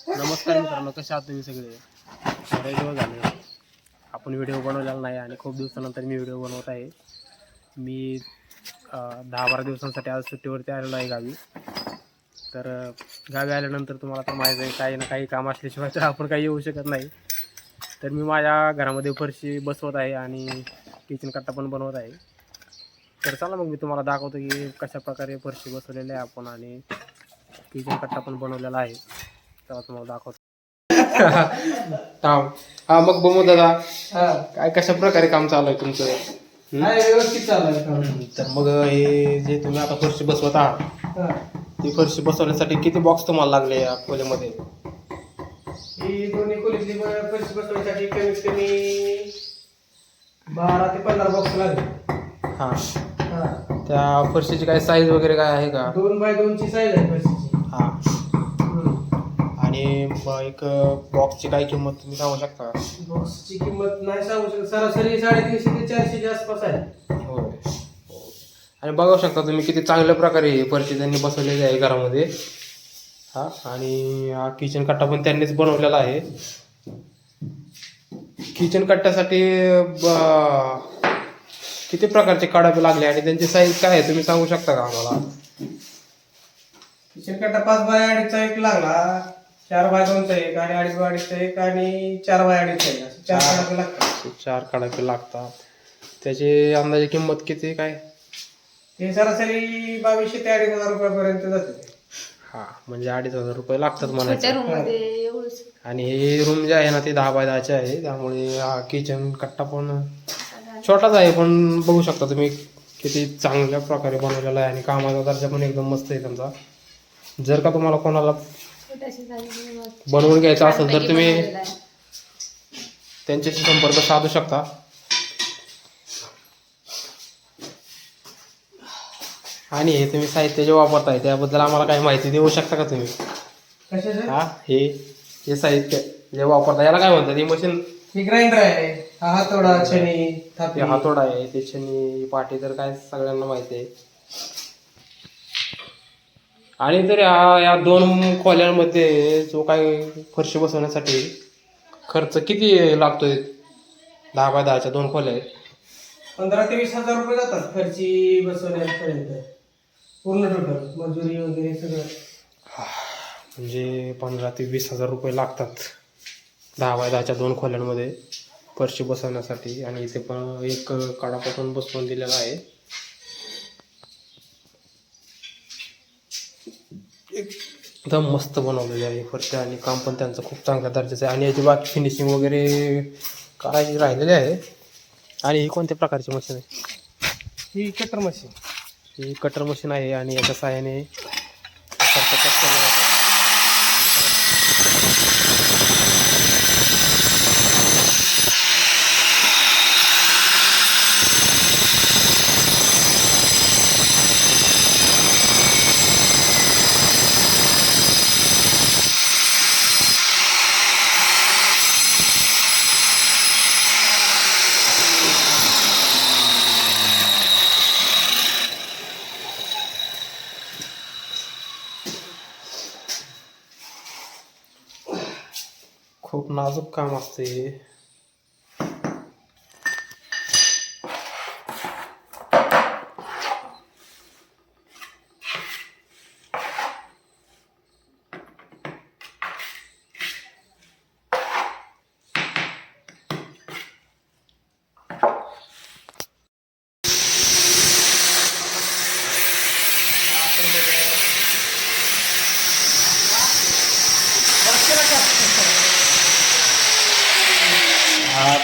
नमस्कार मित्रांनो, कसे आहात तुम्ही सगळे? बरेच दिवस झाले आपण व्हिडिओ बनवलेला नाही आणि खूप दिवसानंतर मी व्हिडिओ बनवत आहे. मी 10-12 दिवसांसाठी आज सुट्टीवरती आलेलो आहे गावी. तर गावी आल्यानंतर तुम्हाला तर माहीत आहे, काही ना काही काम असल्याशिवाय तर आपण काही येऊ शकत नाही. तर मी माझ्या घरामध्ये फरशी बसवत आहे आणि किचन कट्टा पण बनवत आहे. तर चला मग मी तुम्हाला दाखवतो की कशा प्रकारे फरशी बसवलेली आहे आपण आणि किचन कट्टा पण बनवलेला आहे. चला तुम्हाला दाखवतो. हा मग बमू दादा, काय कशा प्रकारे काम चालू आहे तुमचं? व्यवस्थित चालू आहे काम. तर मग हे जे तुम्ही आता फरशी बसवत आहात, ती फरशी बसवण्यासाठी किती बॉक्स तुम्हाला लागले या खोलीमध्ये? ही दोन्ही खोलीतली फरशी बसवण्यासाठी कमीत कमी 12 ते 15 बॉक्स लागले. हां, त्या फरशीची काय साईज वगैरे काय आहे का? 2x2 ची साईज आहे फरशीची. हां, आणि एक बॉक्सची काय किंमत तुम्ही सांगू शकता? बॉक्सची किंमत नाही सांगू शकत, सरासरी 350 ते 400 च्या आसपास आहे. होय. आणि बघू शकता तुम्ही किती चांगल्या प्रकारे ही फरशी त्यांनी बसवलेली आहे घरामध्ये. हा, आणि हा किचन कट्टा पण त्यांनीच बनवलेला आहे. किचन कट्ट्यासाठी किती प्रकारचे कडाबे लागले आणि त्यांची साईज काय आहे तुम्ही सांगू शकता का आम्हाला? किचन कट्टा 5x2 चा एक लागला, 4x2 चा एक आणि 2.5x2 चा एक आणि 4x2 चा एक, असे 4 कडाबे लागतात. 4 कडाबे लागतात. त्याची अंदाजे किंमत किती काय? ते सरासरी 2200 ते 2500 रुपयापर्यंत जाते. हा, म्हणजे 2500 रुपये लागतात छोट्या म्हणायचं. रूम मध्ये एवढंच. आणि हे रूम जे आहे ना ते 10x10 आहे, त्यामुळे हा किचन कट्टा पण छोटाच आहे, पण बघू शकता तुम्ही किती चांगल्या प्रकारे बनवलेला आहे आणि कामाचा दर्जा पण एकदम मस्त आहे त्यांचा. जर का तुम्हाला कोणाला छोट्याशी साईज बनवून घ्यायचं असेल तर तुम्ही त्यांच्याशी संपर्क साधू शकता. आणि हे तुम्ही साहित्य जे वापरताय त्याबद्दल आम्हाला काही माहिती देऊ शकता का तुम्ही? कशाचं? हा, हे साहित्य जे वापरता याला काय म्हणतात? ही मशीन, ही ग्राइंडर आहे, हा हातोडा, छणी, थापी. हातोडा आहे, त्याच्यानी पाठी तर काय सगळ्यांना माहिती आहे. आणि तर या 2 खोल्यांमध्ये जो काही फरशी बसवण्यासाठी खर्च किती लागतोय? 10x10 च्या 2 खोल्या आहेत. 15 ते 20 हजार रुपये जातात फरशी बसवण्यापर्यंत, पूर्ण टोटल मजुरी वगैरे सगळं. म्हणजे 15 ते 20 हजार रुपये लागतात 10x10 च्या 2 खोल्यांमध्ये फरशी बसवण्यासाठी. आणि इथे पण एक कडापा पण बसवून दिलेला आहे. एकदम मस्त बनवलेली आहे फरशी आणि काम पण त्यांचं खूप चांगल्या दर्जाचं आहे. आणि याची बाकी फिनिशिंग वगैरे करायची राहिलेली आहे. आणि ही कोणत्या प्रकारची मशीन आहे? ही कटर मशीन. ही कटर मशीन आहे आणि याच्या सहाय्याने खूप नाजूक काम असते.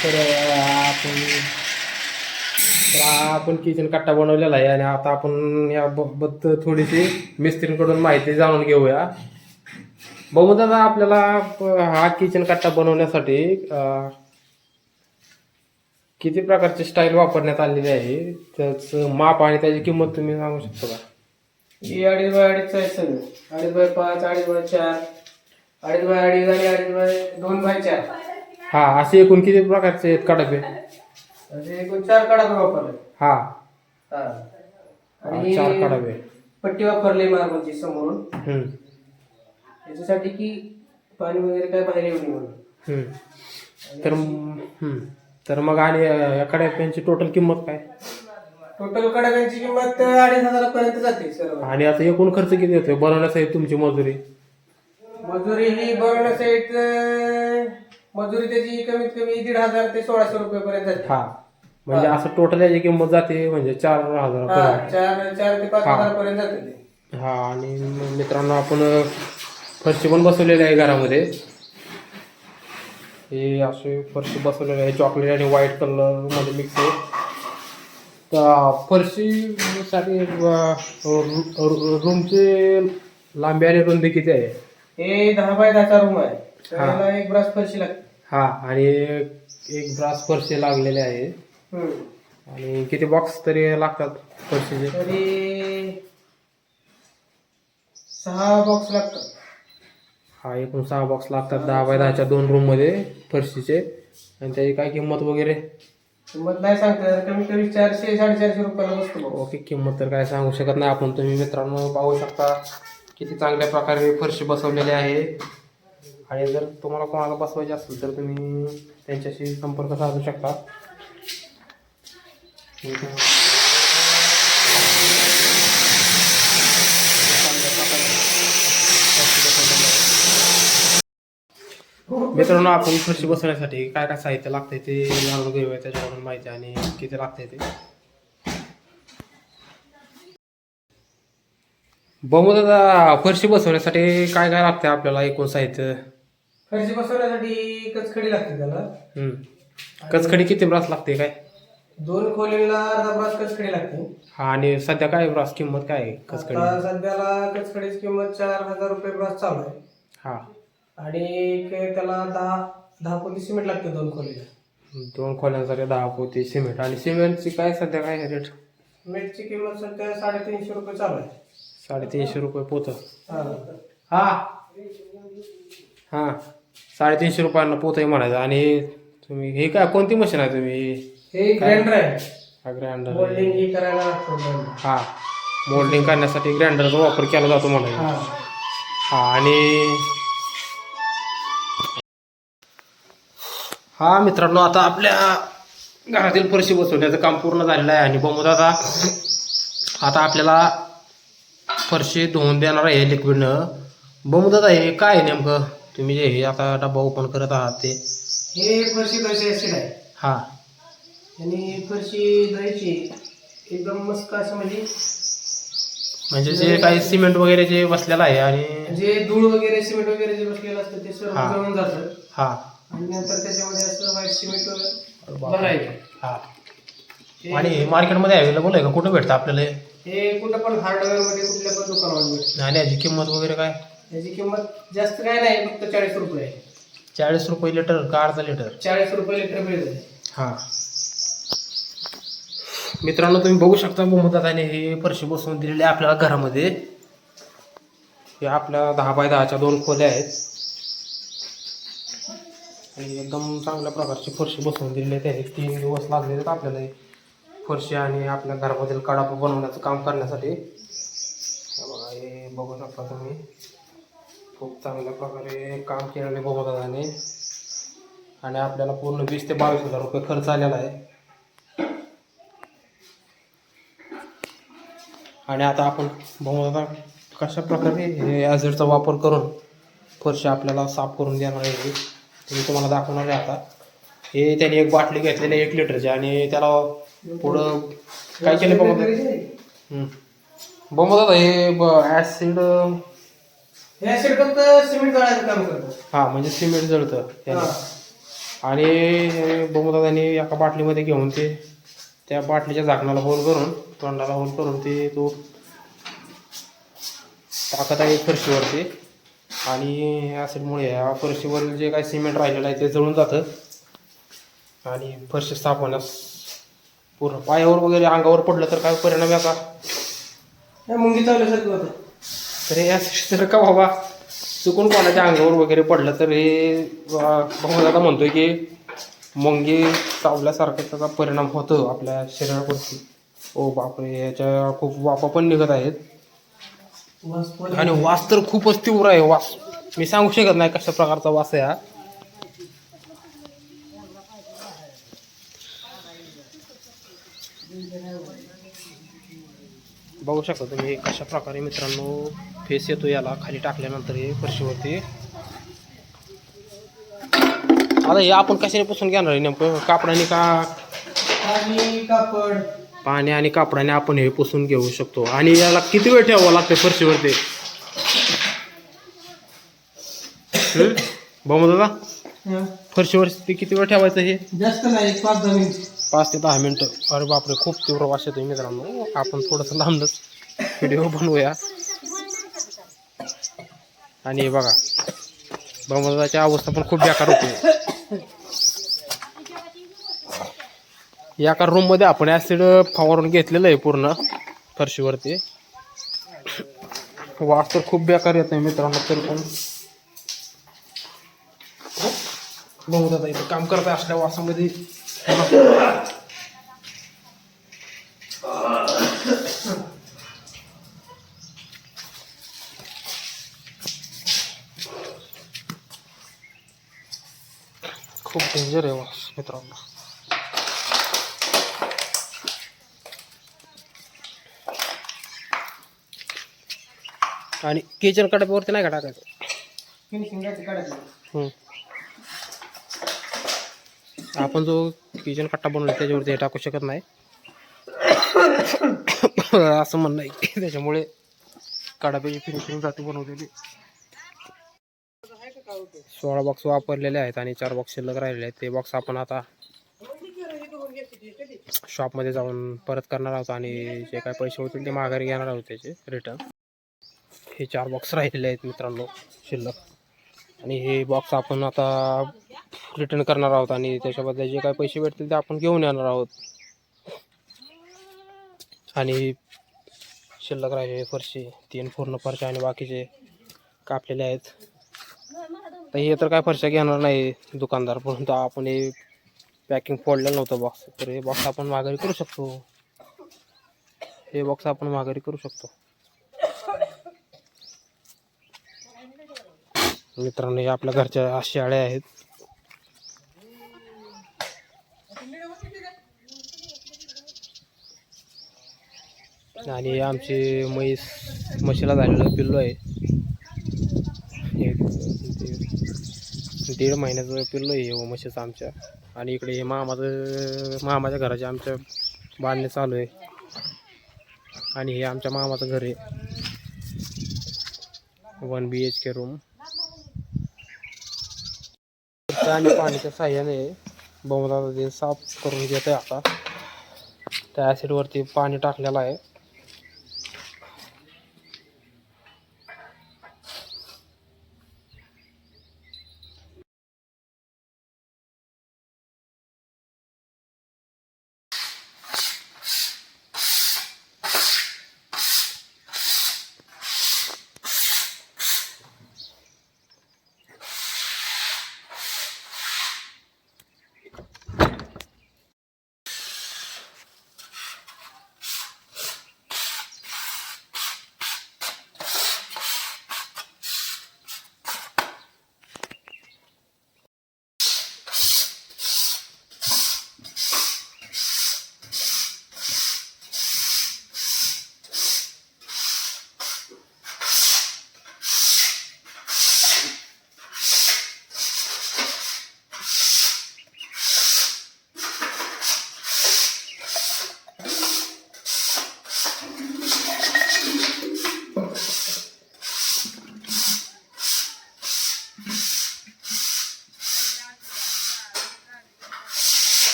तर आपण किचन कट्टा बनवलेला आहे आणि आता आपण याबद्दल थोडीशी मिस्त्रींकडून माहिती जाणून घेऊया. बहुधा आपल्याला हा किचन कट्टा बनवण्यासाठी किती प्रकारची स्टाईल वापरण्यात आलेली आहे, त्याचं माप आणि त्याची किंमत तुम्ही सांगू शकता का? ही 2.5x2 आहे सगळं. 2.5x5, 2.5x4, 2.5x2 आणि 2x4. हा, असे एकूण किती प्रकारचे आहेत कडापे? असे एकूण 4 कडाबे वापरले. हा, आणि 4 कडाबे. पट्टी वापरली मार्बलची समोरून, याच्यासाठी की पाणी वगैरे काय बाहेर येऊ नये म्हणून. तर मग आणि एखाद्या पेनची टोटल किंमत काय? टोटल कडाक्यांची किंमत 2,500 पर्यंत जाते सर्व. आणि आता एकूण खर्च किती येतोय बनवण्यासाठी तुमची मजुरी? मजुरी ही बनवण्यासाठी मजुरी त्याची कमीत कमी 1,500 ते 1,600 रुपये पर्यंत जाते. हा म्हणजे असं टोटल याची किंमत जाते म्हणजे 4,000 पर्यंत. 4 ते 5,000 पर्यंत जाते ते. हा आणि मित्रांनो आपण फरशी पण बसवलेली आहे घरामध्ये. हे असे फरशी बसवलेले आहे चॉकलेट आणि व्हाईट कलर मध्ये मिक्स आहे. तर फरशीसाठी रूमची लांबी आणि रुंदी किती आहे? हे 10 बाय 10 रूम आहे. त्याला एक ब्रास फरशी लागते. हा आणि एक ब्रास फरशी लागलेले आहे. आणि किती बॉक्स तरी लागतात फरशीचे? तरी 6 बॉक्स लागतात. हा एकूण 6 बॉक्स लागतात 10 बाय 10च्या 2 रूम मध्ये फरशीचे. आणि त्याची काय किंमत वगैरे? किंमत नाही सांगता कमीत कमी 400-450 रुपयाला बसतो. ओके किंमत तर काय सांगू शकत नाही आपण. तुम्ही मित्रांनो पाहू शकता किती चांगल्या प्रकारे फरशी बसवलेली आहे. आणि जर तुम्हाला कोणाला बसवायची असेल तर तुम्ही त्यांच्याशी संपर्क साधू शकता. मित्रांनो आपण फरशी बसवण्यासाठी काय काय साहित्य लागतंय ते जाणून घेऊया त्याच्याकडून माहिती आणि किती लागतंय ते. दादा फरशी बसवण्यासाठी काय काय लागतंय आपल्याला एकूण साहित्य? फरशी बसवण्यासाठी कचखडी लागते त्याला. कचखडी किती ब्रास लागते काय? 2 खोलीला अर्धा ब्रास कचखडी लागते. हा आणि सध्या काय ब्रास किंमत काय आहे कचखडी? आता सध्याला कचखडीची किंमत 4,000 रुपये ब्रास चालू आहे. हा आणि त्याला 10 पोती सिमेंट लागते 2 खोलीला. 2 खोल्यांसाठी 10 पोती सिमेंट. आणि सिमेंटची काय सध्या काय रेट? सिमेंटची किंमत सध्या 350 रुपये चालू आहे. 350 रुपये पोतं. हा हा 350 रुपयांना पोतं आहे म्हणायचं. आणि तुम्ही हे काय कोणती मशीन आहे तुम्ही? हे ग्राइंडर आहे. हा ग्राइंडर. मोल्डिंग हे करायला लागतो. हा मोल्डिंग करण्यासाठी ग्राइंडरचा वापर केला जातो म्हणायचं. हा आणि हा मित्रांनो आता आपल्या घरातील फरशी बसवण्याचं काम पूर्ण झालेलं आहे. आणि दादा आता आपल्याला फरशी धुवून देणार आहे लिक्विडनं. दादा हे काय आहे नेमकं तुम्ही जे हे आता डब्बा ओपन करत आहात ते? हे फरशी धुवायचे ऍसिड आहे. हा आणि फरशी धुवायची एकदम मस्त असं म्हणजे जे काही सिमेंट वगैरे जे बसलेलं आहे आणि जे धूळ वगैरे सिमेंट वगैरे जे बसलेलं असतं ते सर्व जळून जातं. हा आणि नंतर त्याच्यामध्ये असं व्हाईट सिमेंट भरायचं. हा आणि मार्केटमध्ये अवेलेबल आहे का? कुठं भेटतं आपल्याला हे कुठं पण हार्डवेअर मध्ये कुठल्या पण दुकानावर भेटतं. आणि याची किंमत वगैरे काय? याची किंमत जास्त काय नाही फक्त 40 रुपये आहे. 40 रुपये लिटर का अर्धा लिटर? 40 रुपये लिटर मिळतं. हा मित्रांनो तुम्ही बघू शकता दादाने हे फरशी बसवून दिलेली आहे आपल्याला घरामध्ये. हे आपल्या 10 बाय 10च्या 2 खोल्या आहेत. आणि एकदम चांगल्या प्रकारची फरशी बसवून दिलेली आहे. 3 दिवस लागलेले आहेत आपल्याला फरशी आणि आपल्या घरामधील कडापा बनवण्याचं काम करण्यासाठी. बघा हे बघू शकता तुम्ही खूप चांगल्या प्रकारे काम केलेले दादाने. आणि आपल्याला पूर्ण 20,000 ते 22,000 रुपये खर्च आलेला आहे. आणि आता आपण दादा कशा प्रकारे हे ॲसिडचा वापर करून फरशी आपल्याला साफ करून देणार आहे ते मी तुम्हाला दाखवणार आहे. आता हे त्याने एक बाटली घेतलेली आहे 1 लिटरची आणि त्याला पुढं काय केलं दादा हे ॲसिड फक्त सिमेंट जळायचं काम करतं. हा म्हणजे सिमेंट जळतं त्याने. आणि दादाने एका बाटलीमध्ये घेऊन ते त्या बाटलीच्या झाकणाला होल करून तोंडाला होल करून ते तो टाकत आहे फरशीवरती. आणि ॲसिडमुळे या फरशीवर जे काही सिमेंट राहिलेलं आहे ते जळून जातं. आणि फरशी साफ होण्यास पूर्ण पायावर वगैरे अंगावर पडलं तर काय परिणाम याचा? मुंगी चावल्यासारखं होतं. तर हे ॲसिड जर का बाबा चुकून कोणाच्या अंगावर वगैरे पडलं तर हे दादा म्हणतोय की मुंगी चावल्यासारखं त्याचा परिणाम होतो आपल्या शरीरावरती. ओ बापरे याच्या खूप वाफा पण निघत आहेत. आणि वास तर खूपच तीव्र आहे. वास मी सांगू शकत नाही कशा प्रकारचा वास आहे हा. बघू शकता तुम्ही कशा प्रकारे मित्रांनो फेस येतो याला खाली टाकल्यानंतर हे फरशीवरती. आता हे आपण कशाने पुसून घेणार आहे नेमकं, कापडाने का? आणि कापड. पाणी आणि कापडाने आपण हे पुसून घेऊ शकतो. आणि याला किती वेळ ठेवावं लागतं फरशीवरती? भाऊ दादा हं. फरशीवरती किती वेळ ठेवायचं हे? जास्त नाही, 5-10 मिनिट. 5 ते 10 मिनटं. अरे बापरे, खूप तीव्र वास येतोय मित्रांनो. आपण थोडंसं लांबच व्हिडिओ बनवूया. आणि हे बघा भाऊदाची अवस्था पण खूप बेकार होती. या का रूम मध्ये आपण ऍसिड फवारून घेतलेलं आहे पूर्ण फरशीवरती. वास तर खूप बेकार येत आहे मित्रांनो. तरी पण भाऊदादा इथं काम करत असल्या वासामध्ये खूप डेंजर आहे वास मित्रांनो. आणि किचन कटपवरती नाही का टाकायचं? फिनिशिंग काढायचं. आपण जो किचन कट्टा बनवला त्याच्यावरती हे टाकू शकत नाही असं म्हणणं आहे. त्याच्यामुळे काढापैकी फिनिशिंग जाती बनवलेली. 16 बॉक्स वापरलेले आहेत आणि 4 बॉक्स शिल्लक राहिलेले आहेत. ते बॉक्स आपण आता शॉपमध्ये जाऊन परत करणार आहोत आणि जे काय पैसे होतील ते माघारी घेणार आहोत त्याचे रिटर्न. हे 4 बॉक्स राहिलेले आहेत मित्रांनो शिल्लक. आणि हे बॉक्स आपण आता रिटर्न करणार आहोत आणि त्याच्याबद्दल जे काही पैसे भेटतील ते आपण घेऊन येणार आहोत. आणि शिल्लक राहिलेले फरशी 3 पूर्ण फरशा आणि बाकीचे कापलेले आहेत. तर हे तर काय फरशा घेणार नाही दुकानदार, परंतु आपण हे पॅकिंग फोडलेलं नव्हतं बॉक्स, तर हे बॉक्स आपण माघारी करू शकतो. हे बॉक्स आपण माघारी करू शकतो मित्रांनो. हे आपल्या घरच्या शेळ्या आहेत. आणि हे आमचे म्हशीला झालेलं पिल्लू आहे. एक 1.5 महिन्याचं पिल्लू आहे हे म्हशीचं आमच्या. आणि इकडे हे मामाच्या घराचे आमच्या बांधणे चालू आहे. आणि हे आमच्या मामाचं घर आहे, 1 BHK रूम. आणि पाण्याच्या साह्याने बहुदा ते साफ करून घेत आहे. आता त्या ॲसिडवरती पाणी टाकलेलं आहे.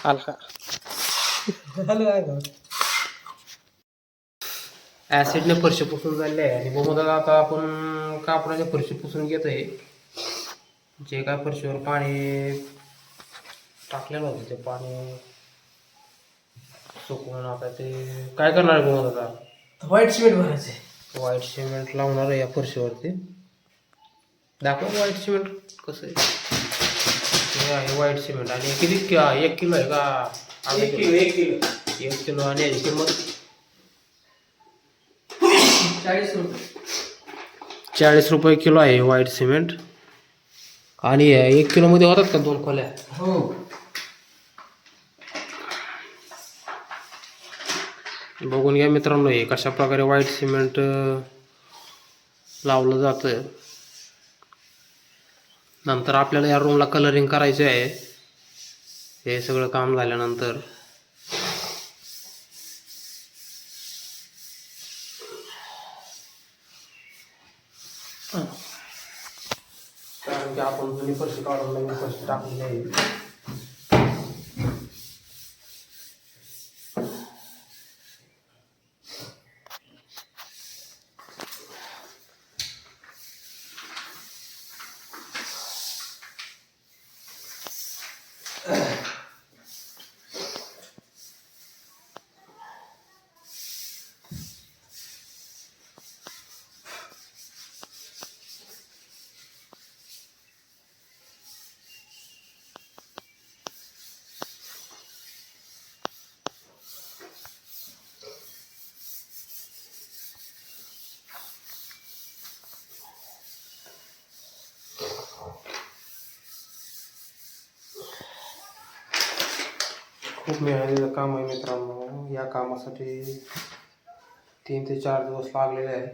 हलका झालं आहे का? ॲसिडने फरशी पुसून झाले आहे आणि बघू दादा आता आपण कापडाच्या फरशी पुसून घेत आहे. जे काय फरशीवर पाणी टाकलेलं होतं ते पाणी सुकवून आता ते काय करणार आहे बघू दादा? व्हाईट सिमेंट भरायचे. व्हाईट सिमेंट लावणार आहे या फरशीवरती. दाखव व्हाईट सिमेंट कसं आहे. हे आहे व्हाईट सिमेंट आणि किती 1 किलो आहे का? 1 किलो 1 किलो 1 किलो आणि याची किंमत 40 रुपये. 40 रुपये किलो आहे व्हाईट सिमेंट. आणि 1 किलोमध्ये होतात का 2 खोल्या? हो. बघून घ्या मित्रांनो हे कशा प्रकारे व्हाईट सिमेंट लावलं जातं. नंतर आपल्याला या रूमला कलरिंग करायचे आहे. हे सगळं काम झाल्यानंतर कारण की आपण जुनी फरशी काढून नवीन फरशी टाकलेली आहे. खूप मेहनतीचं काम आहे मित्रांनो. या कामासाठी 3 ते 4 दिवस लागलेले आहेत.